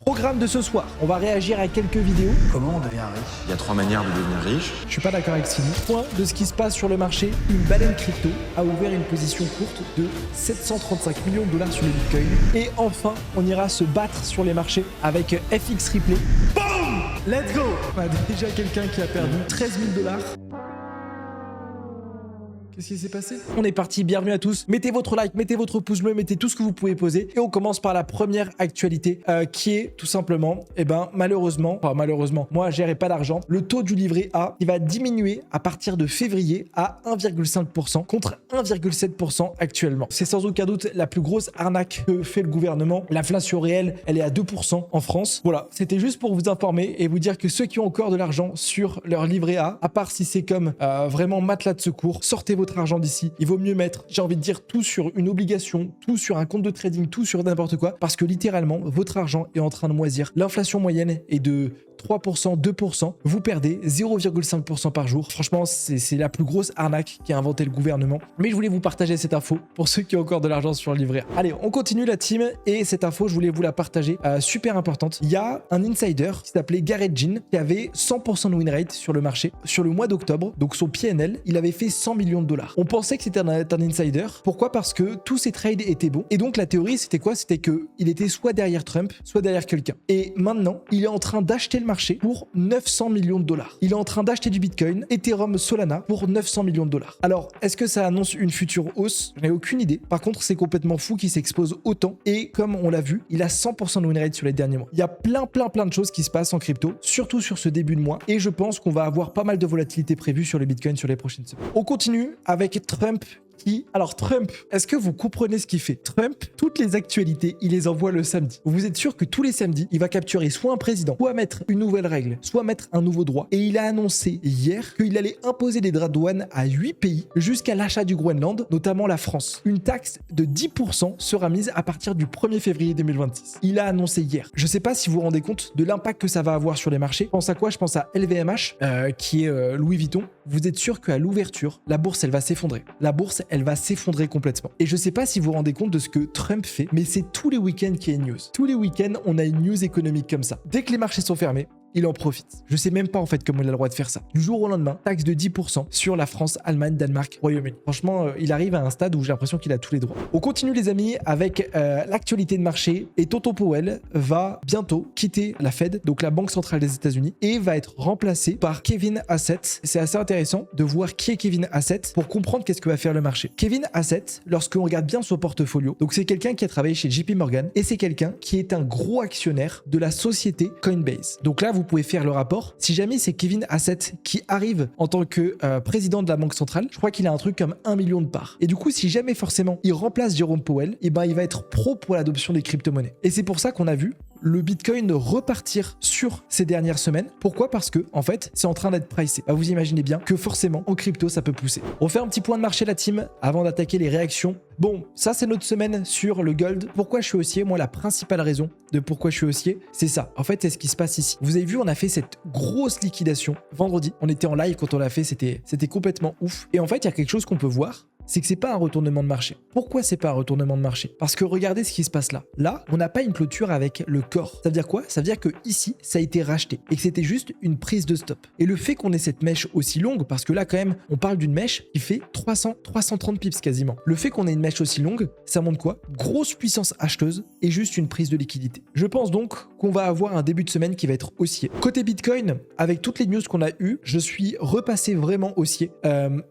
Programme de ce soir, on va réagir à quelques vidéos. Comment on devient riche? Il y a 3 manières de devenir riche. Je suis pas d'accord avec Sylvie. Point de ce qui se passe sur le marché. Une baleine crypto a ouvert une position courte de 735 millions de dollars sur le Bitcoin. Et enfin, on ira se battre sur les marchés avec FX Replay. Boom! Let's go! On a déjà quelqu'un qui a perdu 13 000 dollars. Qu'est-ce qui s'est passé? On est parti, bienvenue à tous. Mettez votre like, mettez votre pouce bleu, mettez tout ce que vous pouvez poser. Et on commence par la première actualité qui est tout simplement, malheureusement, moi j'aurai pas d'argent. Le taux du livret A qui va diminuer à partir de février à 1,5% contre 1,7% actuellement. C'est sans aucun doute la plus grosse arnaque que fait le gouvernement. L'inflation réelle, elle est à 2% en France. Voilà, c'était juste pour vous informer et vous dire que ceux qui ont encore de l'argent sur leur livret A, à part si c'est comme vraiment matelas de secours, sortez votre argent d'ici. Il vaut mieux mettre, j'ai envie de dire, tout sur une obligation, tout sur un compte de trading, tout sur n'importe quoi, parce que littéralement, votre argent est en train de moisir. L'inflation moyenne est de 3%, 2%, vous perdez 0,5% par jour. Franchement, c'est la plus grosse arnaque qu'a inventé le gouvernement. Mais je voulais vous partager cette info pour ceux qui ont encore de l'argent sur le livret A. Allez, on continue la team et cette info, je voulais vous la partager, super importante. Il y a un insider qui s'appelait Garrett Jean qui avait 100% de win rate sur le marché sur le mois d'octobre. Donc son PNL, il avait fait 100 millions de dollars. On pensait que c'était un insider. Pourquoi? Parce que tous ses trades étaient bons. Et donc la théorie, c'était quoi? C'était qu'il était soit derrière Trump, soit derrière quelqu'un. Et maintenant, il est en train d'acheter le marché pour 900 millions de dollars. Il est en train d'acheter du Bitcoin, Ethereum, Solana pour 900 millions de dollars. Alors, est-ce que ça annonce une future hausse? J'en ai aucune idée. Par contre, c'est complètement fou qu'il s'expose autant. Et comme on l'a vu, il a 100% de win rate sur les derniers mois. Il y a plein de choses qui se passent en crypto, surtout sur ce début de mois. Et je pense qu'on va avoir pas mal de volatilité prévue sur le Bitcoin sur les prochaines semaines. On continue avec Trump. Alors Trump, est-ce que vous comprenez ce qu'il fait? Trump, toutes les actualités, il les envoie le samedi. Vous êtes sûr que tous les samedis, il va capturer soit un président, soit mettre une nouvelle règle, soit mettre un nouveau droit. Et il a annoncé hier qu'il allait imposer des droits de douane à 8 pays jusqu'à l'achat du Groenland, notamment la France. Une taxe de 10% sera mise à partir du 1er février 2026. Il a annoncé hier. Je ne sais pas si vous vous rendez compte de l'impact que ça va avoir sur les marchés. Je pense à quoi? Je pense à LVMH, qui est Louis Vuitton. Vous êtes sûr qu'à l'ouverture, la bourse, elle va s'effondrer. La bourse, elle va s'effondrer complètement. Et je sais pas si vous vous rendez compte de ce que Trump fait, mais c'est tous les week-ends qu'il y a une news. Tous les week-ends, on a une news économique comme ça. Dès que les marchés sont fermés, il en profite. Je sais même pas en fait comment il a le droit de faire ça. Du jour au lendemain, taxe de 10% sur la France, Allemagne, Danemark, Royaume-Uni. Franchement, il arrive à un stade où j'ai l'impression qu'il a tous les droits. On continue les amis avec l'actualité de marché et Tonton Powell va bientôt quitter la Fed, donc la Banque centrale des États-Unis, et va être remplacé par Kevin Hassett. C'est assez intéressant de voir qui est Kevin Hassett pour comprendre qu'est-ce que va faire le marché. Kevin Hassett, lorsqu'on regarde bien son portfolio, donc c'est quelqu'un qui a travaillé chez JP Morgan et c'est quelqu'un qui est un gros actionnaire de la société Coinbase. Donc là, vous pouvez faire le rapport. Si jamais c'est Kevin Hassett qui arrive en tant que président de la Banque centrale, je crois qu'il a un truc comme 1 million de parts. Et du coup, si jamais forcément il remplace Jérôme Powell, il va être pro pour l'adoption des crypto-monnaies. Et c'est pour ça qu'on a vu le Bitcoin repartir sur ces dernières semaines. Pourquoi? Parce que, en fait, c'est en train d'être pricé. Vous imaginez bien que forcément, en crypto, ça peut pousser. On fait un petit point de marché, la team, avant d'attaquer les réactions. Bon, ça, c'est notre semaine sur le gold. Pourquoi je suis haussier? Moi, la principale raison de pourquoi je suis haussier, c'est ça. En fait, c'est ce qui se passe ici. Vous avez vu, on a fait cette grosse liquidation vendredi. On était en live quand on l'a fait, c'était complètement ouf. Et en fait, il y a quelque chose qu'on peut voir, c'est que c'est pas un retournement de marché. Pourquoi c'est pas un retournement de marché? Parce que regardez ce qui se passe là. Là, on n'a pas une clôture avec le corps. Ça veut dire quoi? Ça veut dire que ici, ça a été racheté et que c'était juste une prise de stop. Et le fait qu'on ait cette mèche aussi longue, parce que là quand même, on parle d'une mèche qui fait 330 pips quasiment. Le fait qu'on ait une mèche aussi longue, ça montre quoi? Grosse puissance acheteuse et juste une prise de liquidité. Je pense donc qu'on va avoir un début de semaine qui va être haussier. Côté Bitcoin, avec toutes les news qu'on a eues, je suis repassé vraiment haussier.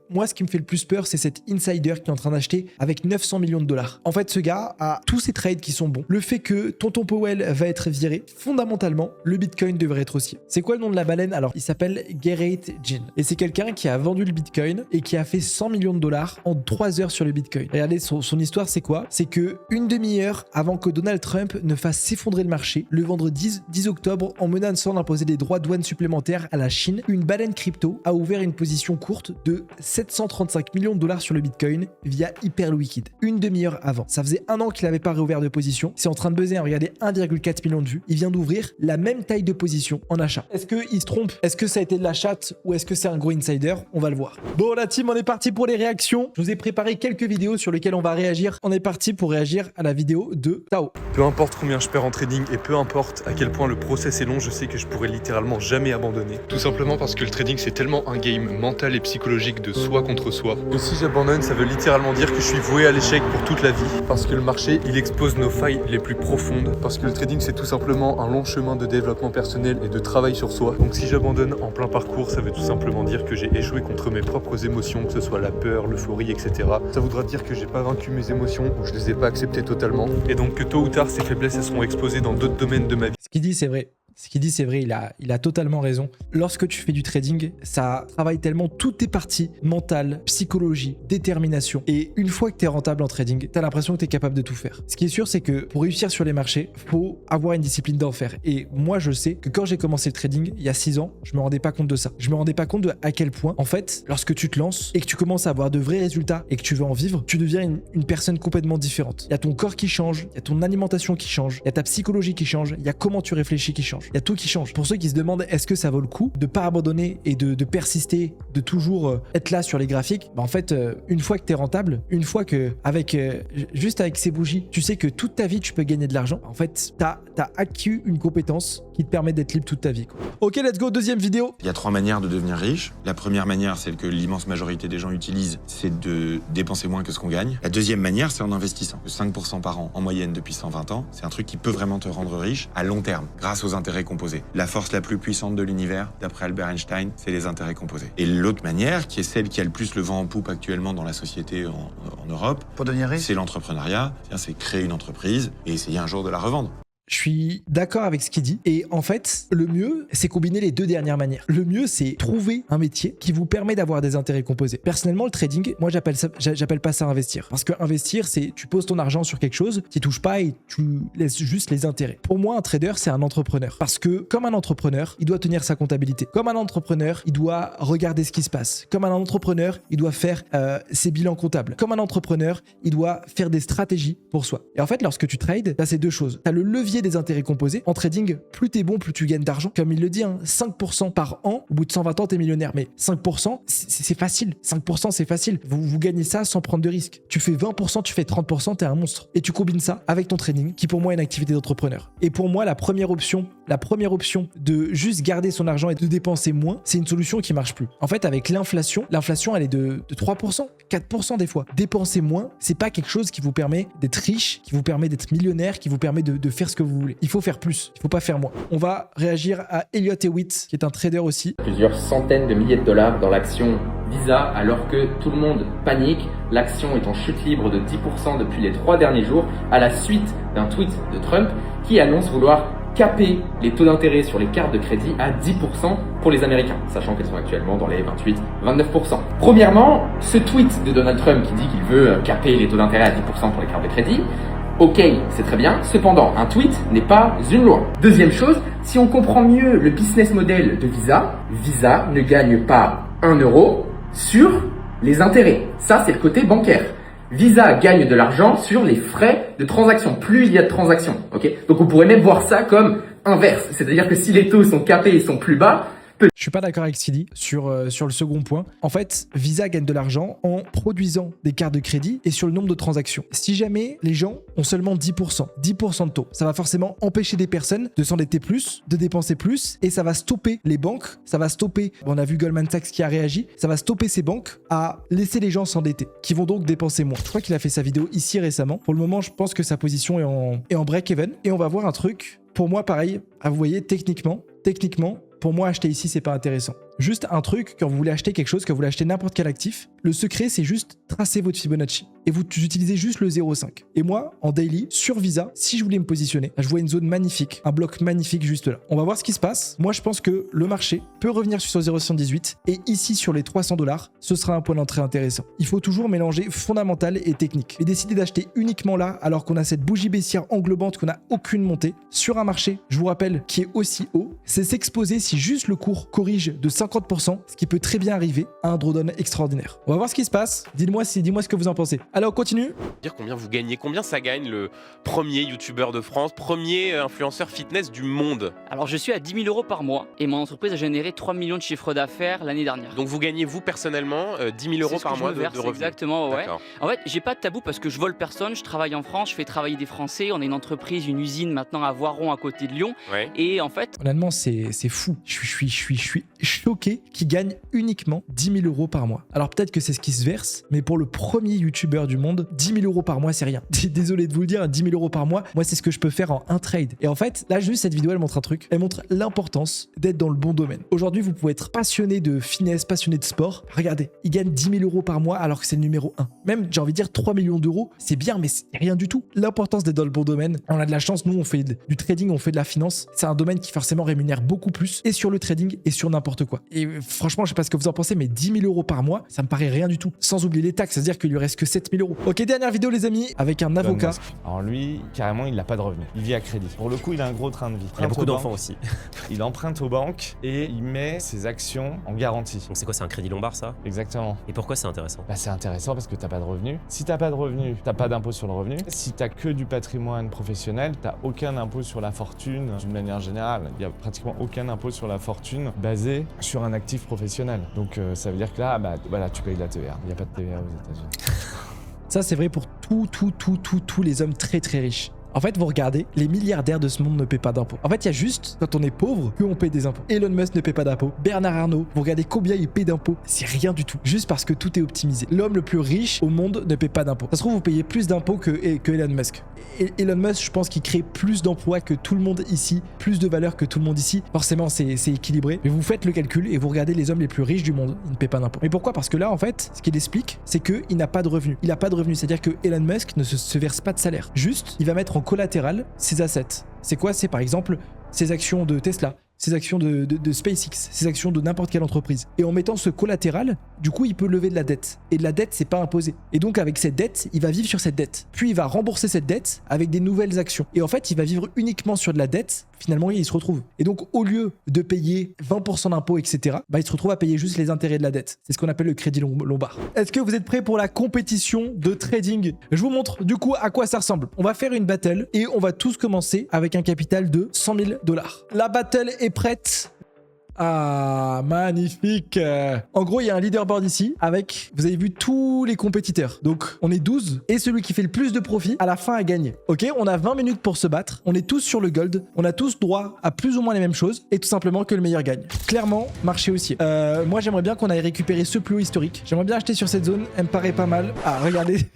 Moi, ce qui me fait le plus peur, c'est cette insider qui est en train d'acheter avec 900 millions de dollars. En fait, ce gars a tous ses trades qui sont bons. Le fait que Tonton Powell va être viré, fondamentalement, le Bitcoin devrait être haussier. C'est quoi le nom de la baleine? Alors, il s'appelle Garrett Jean. Et c'est quelqu'un qui a vendu le Bitcoin et qui a fait 100 millions de dollars en 3 heures sur le Bitcoin. Regardez, son histoire, c'est quoi? C'est que une demi-heure avant que Donald Trump ne fasse s'effondrer le marché, le vendredi 10 octobre, en menaçant d'imposer des droits de douane supplémentaires à la Chine, une baleine crypto a ouvert une position courte de 735 millions de dollars sur le Bitcoin. Bitcoin via Hyperliquid. Une demi-heure avant. Ça faisait 1 an qu'il n'avait pas réouvert de position. C'est en train de buzzer. Regardez, 1,4 million de vues. Il vient d'ouvrir la même taille de position en achat. Est-ce qu'il se trompe? Est-ce que ça a été de la chatte ou est-ce que c'est un gros insider? On va le voir. Bon, la team, on est parti pour les réactions. Je vous ai préparé quelques vidéos sur lesquelles on va réagir. On est parti pour réagir à la vidéo de Tao. Peu importe combien je perds en trading et peu importe à quel point le process est long, je sais que je pourrais littéralement jamais abandonner. Tout simplement parce que le trading c'est tellement un game mental et psychologique de soi contre soi. Et si j'abandonne, ça veut littéralement dire que je suis voué à l'échec pour toute la vie. Parce que le marché, il expose nos failles les plus profondes. Parce que le trading c'est tout simplement un long chemin de développement personnel et de travail sur soi. Donc si j'abandonne en plein parcours, ça veut tout simplement dire que j'ai échoué contre mes propres émotions, que ce soit la peur, l'euphorie, etc. Ça voudra dire que j'ai pas vaincu mes émotions ou je les ai pas acceptées totalement. Et donc que tôt ou tard, ces faiblesses elles seront exposées dans d'autres domaines de ma vie. Ce qu'il dit, c'est vrai. Ce qu'il dit, c'est vrai, il a totalement raison. Lorsque tu fais du trading, ça travaille tellement toutes tes parties, mentale, psychologie, détermination. Et une fois que tu es rentable en trading, tu as l'impression que tu es capable de tout faire. Ce qui est sûr, c'est que pour réussir sur les marchés, faut avoir une discipline d'enfer. Et moi, je sais que quand j'ai commencé le trading, il y a 6 ans, je me rendais pas compte de ça. Je me rendais pas compte de à quel point, en fait, lorsque tu te lances et que tu commences à avoir de vrais résultats et que tu veux en vivre, tu deviens une personne complètement différente. Il y a ton corps qui change, il y a ton alimentation qui change, il y a ta psychologie qui change, il y a comment tu réfléchis qui change. Il y a tout qui change. Pour ceux qui se demandent est-ce que ça vaut le coup de pas abandonner et de persister, de toujours être là sur les graphiques, bah en fait, une fois que tu es rentable, une fois que juste avec ces bougies, tu sais que toute ta vie tu peux gagner de l'argent, en fait, tu as acquis une compétence qui te permet d'être libre toute ta vie, quoi. Ok, let's go, deuxième vidéo. Il y a 3 manières de devenir riche. La première manière, celle que l'immense majorité des gens utilisent, c'est de dépenser moins que ce qu'on gagne. La deuxième manière, c'est en investissant. 5% par an en moyenne depuis 120 ans, c'est un truc qui peut vraiment te rendre riche à long terme, grâce aux intérêts composés. La force la plus puissante de l'univers, d'après Albert Einstein, c'est les intérêts composés. Et l'autre manière, qui est celle qui a le plus le vent en poupe actuellement dans la société en Europe, Pour devenir riche, c'est l'entrepreneuriat. C'est créer une entreprise et essayer un jour de la revendre. Je suis d'accord avec ce qu'il dit. Et en fait, le mieux, c'est combiner les deux dernières manières. Le mieux, c'est trouver un métier qui vous permet d'avoir des intérêts composés. Personnellement, le trading, moi, j'appelle pas ça investir. Parce que investir, c'est tu poses ton argent sur quelque chose, tu touches pas et tu laisses juste les intérêts. Pour moi, un trader, c'est un entrepreneur. Parce que comme un entrepreneur, il doit tenir sa comptabilité. Comme un entrepreneur, il doit regarder ce qui se passe. Comme un entrepreneur, il doit faire ses bilans comptables. Comme un entrepreneur, il doit faire des stratégies pour soi. Et en fait, lorsque tu trades, t'as ces deux choses. T'as le levier des intérêts composés. En trading, plus t'es bon, plus tu gagnes d'argent. Comme il le dit, 5% par an, au bout de 120 ans, t'es millionnaire. Mais 5%, c'est facile. 5%, c'est facile. Vous gagnez ça sans prendre de risques. Tu fais 20%, tu fais 30%, t'es un monstre. Et tu combines ça avec ton trading, qui pour moi est une activité d'entrepreneur. Et pour moi, la première option de juste garder son argent et de dépenser moins, c'est une solution qui marche plus. En fait, avec l'inflation, elle est de 3%, 4% des fois. Dépenser moins, c'est pas quelque chose qui vous permet d'être riche, qui vous permet d'être millionnaire, qui vous permet de faire ce que vous voulez. Il faut faire plus, il faut pas faire moins. On va réagir à Elliot Hewitt, qui est un trader aussi. Plusieurs centaines de milliers de dollars dans l'action Visa alors que tout le monde panique. L'action est en chute libre de 10% depuis les 3 derniers jours à la suite d'un tweet de Trump qui annonce vouloir caper les taux d'intérêt sur les cartes de crédit à 10% pour les Américains, sachant qu'elles sont actuellement dans les 28-29%. Premièrement, ce tweet de Donald Trump qui dit qu'il veut caper les taux d'intérêt à 10% pour les cartes de crédit, ok, c'est très bien. Cependant, un tweet n'est pas une loi. Deuxième chose, si on comprend mieux le business model de Visa, Visa ne gagne pas 1 euro sur les intérêts. Ça, c'est le côté bancaire. Visa gagne de l'argent sur les frais de transaction. Plus il y a de transactions, ok? Donc on pourrait même voir ça comme inverse. C'est-à-dire que si les taux sont capés et sont plus bas, je suis pas d'accord avec ce qu'il dit sur le second point. En fait, Visa gagne de l'argent en produisant des cartes de crédit et sur le nombre de transactions. Si jamais les gens ont seulement 10% de taux, ça va forcément empêcher des personnes de s'endetter plus, de dépenser plus et ça va stopper les banques, ça va stopper, on a vu Goldman Sachs qui a réagi, ça va stopper ces banques à laisser les gens s'endetter, qui vont donc dépenser moins. Je crois qu'il a fait sa vidéo ici récemment. Pour le moment, je pense que sa position est en break-even et on va voir un truc, pour moi pareil, vous voyez, techniquement, pour moi, acheter ici, c'est pas intéressant. Juste un truc, quand vous voulez acheter quelque chose, quand vous voulez acheter n'importe quel actif, le secret, c'est juste tracer votre Fibonacci. Et vous utilisez juste le 0,5. Et moi, en daily, sur Visa, si je voulais me positionner, je vois une zone magnifique, un bloc magnifique juste là. On va voir ce qui se passe. Moi, je pense que le marché peut revenir sur 0,78. Et ici, sur les 300 $, ce sera un point d'entrée intéressant. Il faut toujours mélanger fondamental et technique. Et décider d'acheter uniquement là, alors qu'on a cette bougie baissière englobante, qu'on n'a aucune montée, sur un marché, je vous rappelle, qui est aussi haut, c'est s'exposer si juste le cours corrige de 50 50%, ce qui peut très bien arriver à un drawdown extraordinaire. On va voir ce qui se passe. Dites-moi ce que vous en pensez. Allez, on continue. Dire combien vous gagnez, combien ça gagne le premier youtubeur de France, premier influenceur fitness du monde? Alors je suis à 10 000 € par mois et mon entreprise a généré 3 millions de chiffre d'affaires l'année dernière. Donc vous gagnez vous personnellement 10 000 € par mois de revenus. Exactement, ouais. D'accord. En fait, j'ai pas de tabou parce que je vole personne, je travaille en France, je fais travailler des Français, on est une entreprise, une usine maintenant à Voiron à côté de Lyon. Ouais. Et en fait, Honnêtement, c'est fou. Je suis choqué qu'ils gagnent uniquement 10 000 € par mois. Alors peut-être que c'est ce qui se verse, mais pour le premier youtubeur du monde, 10 000 € par mois, c'est rien. Désolé de vous le dire, 10 000 € par mois, moi, c'est ce que je peux faire en un trade. Et en fait, là, juste cette vidéo, elle montre un truc. Elle montre l'importance d'être dans le bon domaine. Aujourd'hui, vous pouvez être passionné de finesse, passionné de sport. Regardez, il gagne 10 000 € par mois alors que c'est le numéro 1. Même, j'ai envie de dire 3 millions d'euros, c'est bien, mais c'est rien du tout. L'importance d'être dans le bon domaine. On a de la chance, nous, on fait du trading, on fait de la finance. C'est un domaine qui forcément rémunère beaucoup plus, et sur le trading, et sur n'importe quoi. Et franchement, je sais pas ce que vous en pensez, mais 10 000 € par mois, ça me paraît rien du tout. Sans oublier les taxes, c'est-à-dire qu'il lui reste que 7 000 €. Ok, dernière vidéo, les amis, avec un avocat. Alors lui, carrément, il n'a pas de revenus. Il vit à crédit. Pour le coup, il a un gros train de vie. Il y a beaucoup d'enfants aussi. Il emprunte aux banques et il met ses actions en garantie. Donc c'est quoi, c'est un crédit lombard ça? Exactement. Et pourquoi c'est intéressant? Bah, c'est intéressant parce que t'as pas de revenus. Si t'as pas de revenus, t'as pas d'impôt sur le revenu. Si t'as que du patrimoine professionnel, t'as aucun impôt sur la fortune d'une manière générale. Il y a pratiquement aucun impôt sur la fortune basé sur un actif professionnel. Donc ça veut dire que là, bah voilà, tu payes de la TVA. Il n'y a pas de TVA aux États-Unis. Ça, c'est vrai pour tous les hommes très très riches. En fait, vous regardez, les milliardaires de ce monde ne paient pas d'impôts. En fait, il y a juste quand on est pauvre qu'on paie des impôts. Elon Musk ne paie pas d'impôts. Bernard Arnault, vous regardez combien il paie d'impôts. C'est rien du tout. Juste parce que tout est optimisé. L'homme le plus riche au monde ne paie pas d'impôts. Ça se trouve, vous payez plus d'impôts que Elon Musk. Et Elon Musk, je pense qu'il crée plus d'emplois que tout le monde ici, plus de valeur que tout le monde ici. Forcément, c'est équilibré. Mais vous faites le calcul et vous regardez les hommes les plus riches du monde. Ils ne paient pas d'impôts. Mais pourquoi? Parce que là, en fait, ce qu'il explique, c'est qu'il n'a pas de revenus. Il n'a pas de revenus. C'est-à-dire que Elon Musk ne se verse pas de salaire. Juste, il va mettre en collatéral ses assets. C'est quoi? C'est par exemple ses actions de Tesla, ses actions de SpaceX, ses actions de n'importe quelle entreprise. Et en mettant ce collatéral, du coup, il peut lever de la dette. Et de la dette, c'est pas imposé. Et donc, avec cette dette, il va vivre sur cette dette. Puis, il va rembourser cette dette avec des nouvelles actions. Et en fait, il va vivre uniquement sur de la dette. Finalement, il se retrouve. Et donc, au lieu de payer 20% d'impôts, etc., bah, il se retrouve à payer juste les intérêts de la dette. C'est ce qu'on appelle le crédit lombard. Est-ce que vous êtes prêts pour la compétition de trading? Je vous montre du coup à quoi ça ressemble. On va faire une battle et on va tous commencer avec un capital de 100 000 $. La battle est prête. Ah, magnifique. En gros, il y a un leaderboard ici avec, vous avez vu, tous les compétiteurs. Donc, on est 12 et celui qui fait le plus de profit, à la fin, a gagné. Ok, on a 20 minutes pour se battre. On est tous sur le gold. On a tous droit à plus ou moins les mêmes choses et tout simplement que le meilleur gagne. Clairement, marché haussier. Moi, j'aimerais bien qu'on aille récupérer ce plus haut historique. J'aimerais bien acheter sur cette zone. Elle me paraît pas mal. Ah, regardez.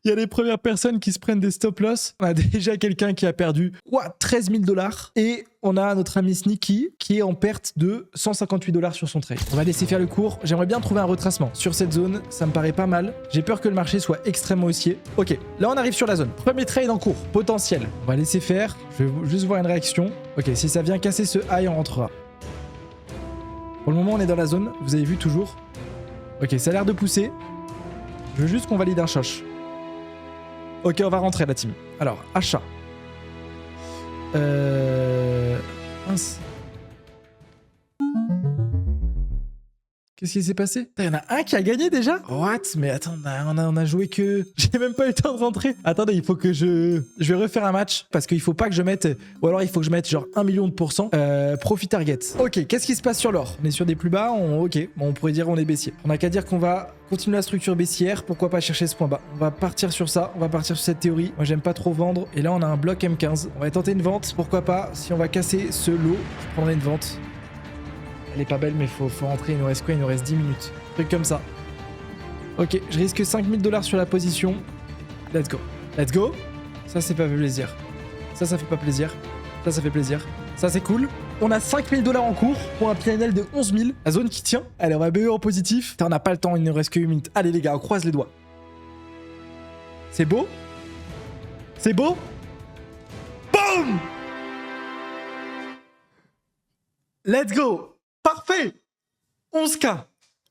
Il y a les premières personnes qui se prennent des stop-loss. On a déjà quelqu'un qui a perdu 13 000 $. Et on a notre ami Sneaky qui est en perte de 158 $ sur son trade. On va laisser faire le cours. J'aimerais bien trouver un retracement sur cette zone. Ça me paraît pas mal. J'ai peur que le marché soit extrêmement haussier. Ok, là on arrive sur la zone. Premier trade en cours, potentiel. On va laisser faire. Je vais juste voir une réaction. Ok, si ça vient casser ce high, on rentrera. Pour le moment, on est dans la zone. Vous avez vu toujours. Ok, ça a l'air de pousser. Je veux juste qu'on valide un choche. Ok, on va rentrer la team. Alors, achat. Mince. Qu'est-ce qui s'est passé? Il y en a un qui a gagné déjà? What? Mais attends, on a joué que... J'ai même pas eu le temps de rentrer. Attendez, il faut que je vais refaire un match parce qu'il faut pas que je mette... Ou alors il faut que je mette genre 1 million de %. Profit target. Ok, qu'est-ce qui se passe sur l'or? On est sur des plus bas, ok. Bon, on pourrait dire on est baissier. On n'a qu'à dire qu'on va continuer la structure baissière. Pourquoi pas chercher ce point bas? On va partir sur ça. On va partir sur cette théorie. Moi, j'aime pas trop vendre. Et là, on a un bloc M15. On va tenter une vente. Pourquoi pas? Si on va casser ce lot, je prendrai une vente. Elle est pas belle, mais faut rentrer. Il nous reste quoi? Il nous reste 10 minutes. Truc comme ça. Ok, je risque 5 000 $ sur la position. Let's go. Let's go. Ça, c'est pas plaisir. Ça fait pas plaisir. Ça fait plaisir. Ça, c'est cool. On a 5 000 $ en cours pour un PNL de 11 000. La zone qui tient. Allez, on va BE en positif. Putain, on n'a pas le temps. Il ne reste que 1 minute. Allez, les gars, on croise les doigts. C'est beau? C'est beau? Boum! Let's go! Parfait! 11K.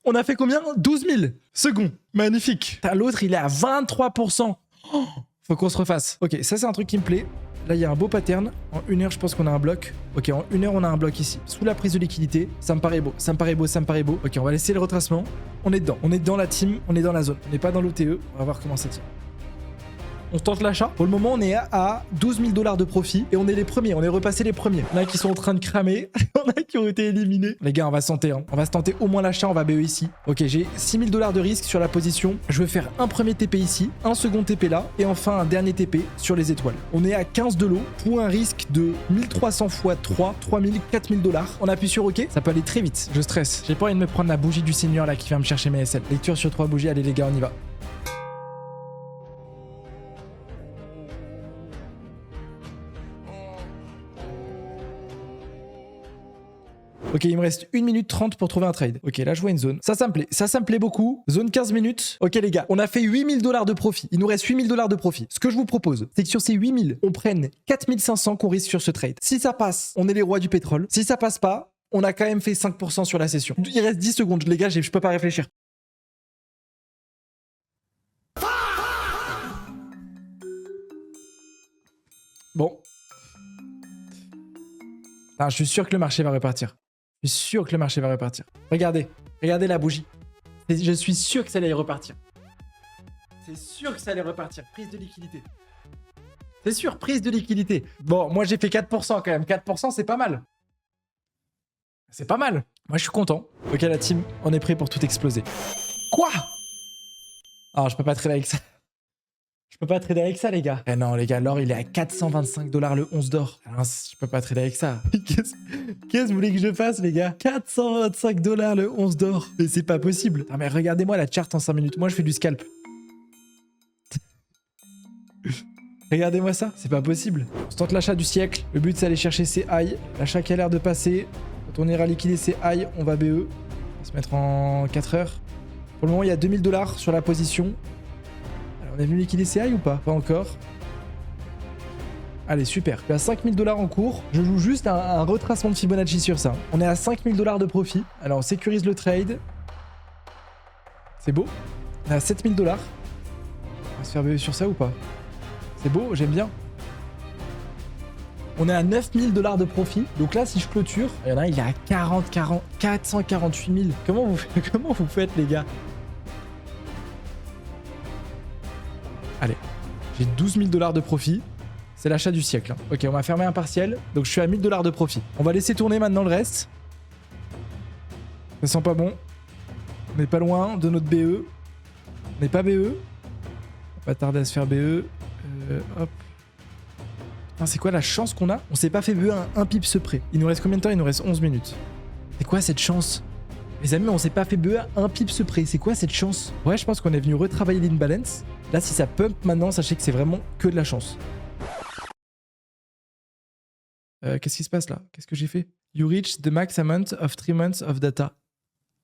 On a fait combien? 12 000. Second. Magnifique. L'autre, il est à 23%. Oh, faut qu'on se refasse. Ok, ça, c'est un truc qui me plaît. Là, il y a un beau pattern. En 1 heure, je pense qu'on a un bloc. Ok, en 1 heure, on a un bloc ici. Sous la prise de liquidité. Ça me paraît beau. Ça me paraît beau. Ça me paraît beau. Ok, on va laisser le retracement. On est dedans. On est dans la team. On est dans la zone. On n'est pas dans l'OTE. On va voir comment ça tient. On tente l'achat. Pour le moment, on est à 12 000 $ de profit. Et on est les premiers. On est repassé les premiers. Il y en a qui sont en train de cramer. Il y en a qui ont été éliminés. Les gars, on va se tenter. Hein. On va se tenter au moins l'achat. On va BE ici. Ok, j'ai 6 000 $ de risque sur la position. Je vais faire un premier TP ici. Un second TP là. Et enfin, un dernier TP sur les étoiles. On est à 15 de l'eau pour un risque de 1300 x 3. 3000, 4000 $. On appuie sur OK. Ça peut aller très vite. Je stresse. J'ai pas envie de me prendre la bougie du seigneur là qui vient me chercher mes SL. Lecture sur 3 bougies. Allez les gars, on y va. Ok, il me reste 1 minute 30 pour trouver un trade. Ok, là, je vois une zone. Ça me plaît. Ça me plaît beaucoup. Zone 15 minutes. Ok, les gars, on a fait 8 000 $ de profit. Il nous reste 8 000 $ de profit. Ce que je vous propose, c'est que sur ces 8 000, on prenne 4 500 qu'on risque sur ce trade. Si ça passe, on est les rois du pétrole. Si ça passe pas, on a quand même fait 5% sur la session. Il reste 10 secondes. Les gars, je peux pas réfléchir. Bon. Ah, je suis sûr que le marché va repartir. Je suis sûr que le marché va repartir. Regardez. Regardez la bougie. Je suis sûr que ça allait repartir. C'est sûr que ça allait repartir. Prise de liquidité. C'est sûr, prise de liquidité. Bon, moi j'ai fait 4% quand même. 4%, c'est pas mal. C'est pas mal. Moi je suis content. Ok la team, on est prêt pour tout exploser. Quoi? Ah, je peux pas trader avec ça. Je peux pas trader avec ça, les gars. Eh non, les gars, l'or, il est à 425 $ le 11 d'or. Je peux pas trader avec ça. Qu'est-ce que vous voulez que je fasse, les gars? 425 $ le 11 d'or. Mais c'est pas possible. Non, mais regardez-moi la chart en 5 minutes. Moi, je fais du scalp. Regardez-moi ça. C'est pas possible. On se tente l'achat du siècle. Le but, c'est aller chercher ses high. L'achat qui a l'air de passer. Quand on ira liquider ses high, on va BE. On va se mettre en 4 heures. Pour le moment, il y a 2000 $ sur la position. On est venu liquider ces high ou pas? Pas encore. Allez, super. Il y a 5000 $ en cours. Je joue juste un retracement de Fibonacci sur ça. On est à 5000 $ de profit. Alors, on sécurise le trade. C'est beau. On est à 7000 $. On va se faire BE sur ça ou pas? C'est beau, j'aime bien. On est à 9000 $ de profit. Donc là, si je clôture, il y en a un, il est à 448 000. Comment vous faites, les gars? Allez, j'ai 12 000 $ de profit. C'est l'achat du siècle. Hein. Ok, on va fermer un partiel. Donc je suis à 1000 $ de profit. On va laisser tourner maintenant le reste. Ça sent pas bon. On n'est pas loin de notre BE. On n'est pas BE. On va tarder à se faire BE. Hop. Putain, c'est quoi la chance qu'on a? On s'est pas fait BE à un pips près. Il nous reste combien de temps? Il nous reste 11 minutes. C'est quoi cette chance? Les amis, on s'est pas fait BE à un pips près. C'est quoi cette chance? Ouais, je pense qu'on est venu retravailler l'imbalance. Là, si ça pump maintenant, sachez que c'est vraiment que de la chance. Qu'est-ce qui se passe là? Qu'est-ce que j'ai fait? You reach the max amount of 3 months of data.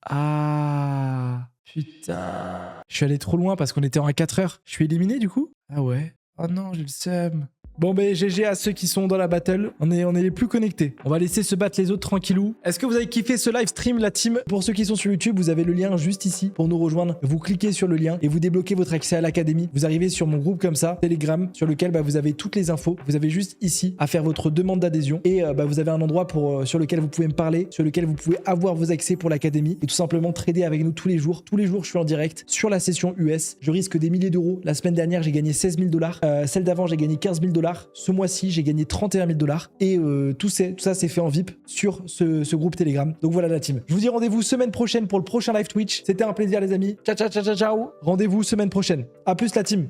Ah, putain. Je suis allé trop loin parce qu'on était en 4 heures. Je suis éliminé du coup? Ah ouais. Oh non, j'ai le seum. Bon, ben GG à ceux qui sont dans la battle. On est les plus connectés. On va laisser se battre les autres tranquillou. Est-ce que vous avez kiffé ce live stream, la team? Pour ceux qui sont sur YouTube, vous avez le lien juste ici pour nous rejoindre. Vous cliquez sur le lien et vous débloquez votre accès à l'académie. Vous arrivez sur mon groupe comme ça, Telegram, sur lequel vous avez toutes les infos. Vous avez juste ici à faire votre demande d'adhésion et vous avez un endroit sur lequel vous pouvez me parler, sur lequel vous pouvez avoir vos accès pour l'académie et tout simplement trader avec nous tous les jours. Tous les jours, je suis en direct sur la session US. Je risque des milliers d'euros. La semaine dernière, j'ai gagné 16 000 $. Celle d'avant, j'ai gagné 15 000 $. Ce mois-ci, j'ai gagné 31 000 $ et tout ça c'est fait en VIP sur ce groupe Telegram. Donc voilà la team. Je vous dis rendez-vous semaine prochaine pour le prochain live Twitch. C'était un plaisir les amis. Ciao ciao ciao ciao ciao. Rendez-vous semaine prochaine. À plus la team.